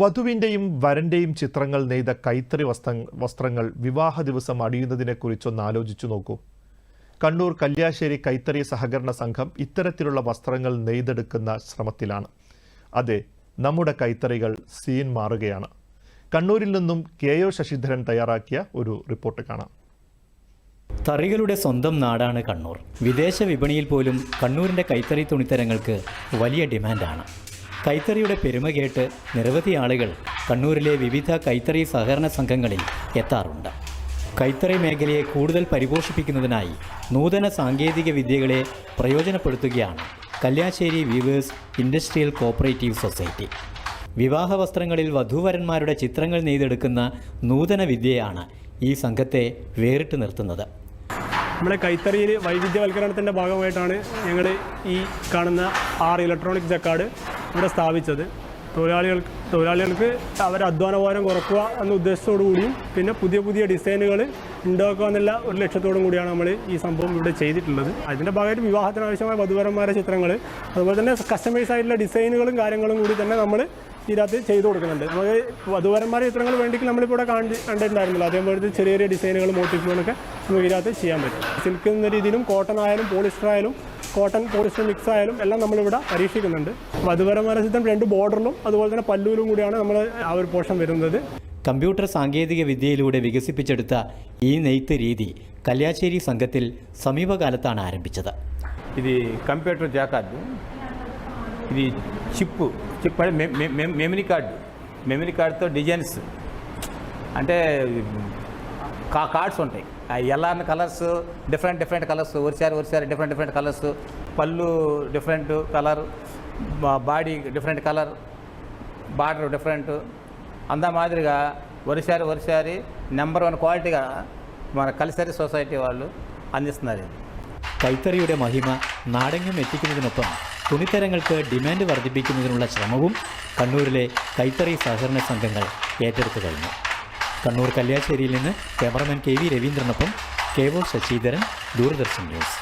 വധുവിൻ്റെയും വരൻ്റെയും ചിത്രങ്ങൾ നെയ്ത കൈത്തറി വസ്ത്രങ്ങൾ വിവാഹ ദിവസം അണിയുന്നതിനെക്കുറിച്ചൊന്ന് ആലോചിച്ചു നോക്കൂ. കണ്ണൂർ കല്യാശ്ശേരി കൈത്തറി സഹകരണ സംഘം ഇത്തരത്തിലുള്ള വസ്ത്രങ്ങൾ നെയ്തെടുക്കുന്ന ശ്രമത്തിലാണ്. അതെ, നമ്മുടെ കൈത്തറികൾ സീൻ മാറുകയാണ്. കണ്ണൂരിൽ നിന്നും KO ശശിധരൻ തയ്യാറാക്കിയ ഒരു റിപ്പോർട്ട് കാണാം. തറികളുടെ സ്വന്തം നാടാണ് കണ്ണൂർ. വിദേശ വിപണിയിൽ പോലും കണ്ണൂരിൻ്റെ കൈത്തറി തുണിത്തരങ്ങൾക്ക് വലിയ ഡിമാൻഡാണ്. കൈത്തറിയുടെ പെരുമ കേട്ട് നിരവധി ആളുകൾ കണ്ണൂരിലെ വിവിധ കൈത്തറി സഹകരണ സംഘങ്ങളിൽ എത്താറുണ്ട്. കൈത്തറി മേഖലയെ കൂടുതൽ പരിപോഷിപ്പിക്കുന്നതിനായി നൂതന സാങ്കേതിക വിദ്യകളെ പ്രയോജനപ്പെടുത്തുകയാണ് Kalliasseri weavers industrial cooperative society. വിവാഹ വസ്ത്രങ്ങളിൽ വധൂവരന്മാരുടെ ചിത്രങ്ങൾ നെയ്തെടുക്കുന്ന നൂതന വിദ്യയാണ് ഈ സംഘത്തെ വേറിട്ട് നിർത്തുന്നത്. നമ്മുടെ കൈത്തറിയിൽ വൈവിധ്യവൽക്കരണത്തിൻ്റെ ഭാഗമായിട്ടാണ് ഞങ്ങൾ ഈ കാണുന്ന 6 ഇലക്ട്രോണിക് ജക്കാർഡ് ഇവിടെ സ്ഥാപിച്ചത്. തൊഴിലാളികൾക്ക് അവരുടെ അധ്വാനഭാരം കുറക്കുക എന്ന ഉദ്ദേശത്തോടു കൂടിയും പിന്നെ പുതിയ ഡിസൈനുകൾ ഉണ്ടാക്കുക എന്നുള്ള ഒരു ലക്ഷ്യത്തോടും കൂടിയാണ് നമ്മൾ ഈ സംഭവം ഇവിടെ ചെയ്തിട്ടുള്ളത്. അതിൻ്റെ ഭാഗമായിട്ട് വിവാഹത്തിന് ആവശ്യമായ വധുവരന്മാരുടെ ചിത്രങ്ങൾ, അതുപോലെ തന്നെ കസ്റ്റമൈസ് ആയിട്ടുള്ള ഡിസൈനുകളും കാര്യങ്ങളും കൂടി തന്നെ നമ്മൾ ഇതിനകത്ത് ചെയ്തു കൊടുക്കുന്നുണ്ട്. നമുക്ക് വധുവരന്മാരുടെ ചിത്രങ്ങൾ വേണ്ടിയിട്ട് നമ്മളിപ്പോൾ ഇവിടെ കണ്ടിട്ടുണ്ടായിരുന്നില്ല. അതേപോലെ ചെറിയ ഡിസൈനുകൾ, മോട്ടിഫുകളൊക്കെ നമുക്ക് ഇതിനകത്ത് ചെയ്യാൻ പറ്റും. സിൽക്ക് എന്ന രീതിയിലും കോട്ടൺ ആയാലും പോളിസ്റ്റർ ആയാലും കോട്ടൺ പോളിസ്റ്റർ മിക്സ് ആയാലും എല്ലാം നമ്മളിവിടെ പരീക്ഷിക്കുന്നുണ്ട്. വധുവരന്മാരുടെ ചിത്രം 2 ബോർഡറിലും അതുപോലെ തന്നെ പല്ലുവിലും കൂടിയാണ് നമ്മൾ ആ ഒരു പോർഷൻ വരുന്നത്. കമ്പ്യൂട്ടർ സാങ്കേതിക വിദ്യയിലൂടെ വികസിപ്പിച്ചെടുത്ത ഈ നെയ്ത്ത് രീതി കല്യാശ്ശേരി സംഘത്തിൽ സമീപകാലത്താണ് ആരംഭിച്ചത്. ఇది కంప్యూటర్ జాకార్డు, ఇది చిప్ మెమరీ కార్డుతో డిజైన్స్ అంటే కార్డ్స్ ఉంటాయి. ఎలాంటి కలర్స్ డిఫరెంట్ కలర్స్ వరిసారి డిఫరెంట్ కలర్స్, పళ్ళు different colour, body different colour, border different, అందా మాదిరిగా వరిసారి నెంబర్ 1 క్వాలిటీగా మన కల్చరీ సొసైటీ వాళ్ళు అందిస్తున్నారు. കൈത്തറിയുടെ മഹിമ നാടെങ്ങും എത്തിക്കുന്നതിനൊപ്പം തുണിത്തരങ്ങൾക്ക് ഡിമാൻഡ് വർദ്ധിപ്പിക്കുന്നതിനുള്ള ശ്രമവും കണ്ണൂരിലെ കൈത്തറി സഹകരണ സംഘങ്ങൾ ഏറ്റെടുത്തു കഴിഞ്ഞു. കണ്ണൂർ കല്യാശ്ശേരിയിൽ നിന്ന് cameraman KV രവീന്ദ്രനൊപ്പം KO Sasidharan, Doordarshan news.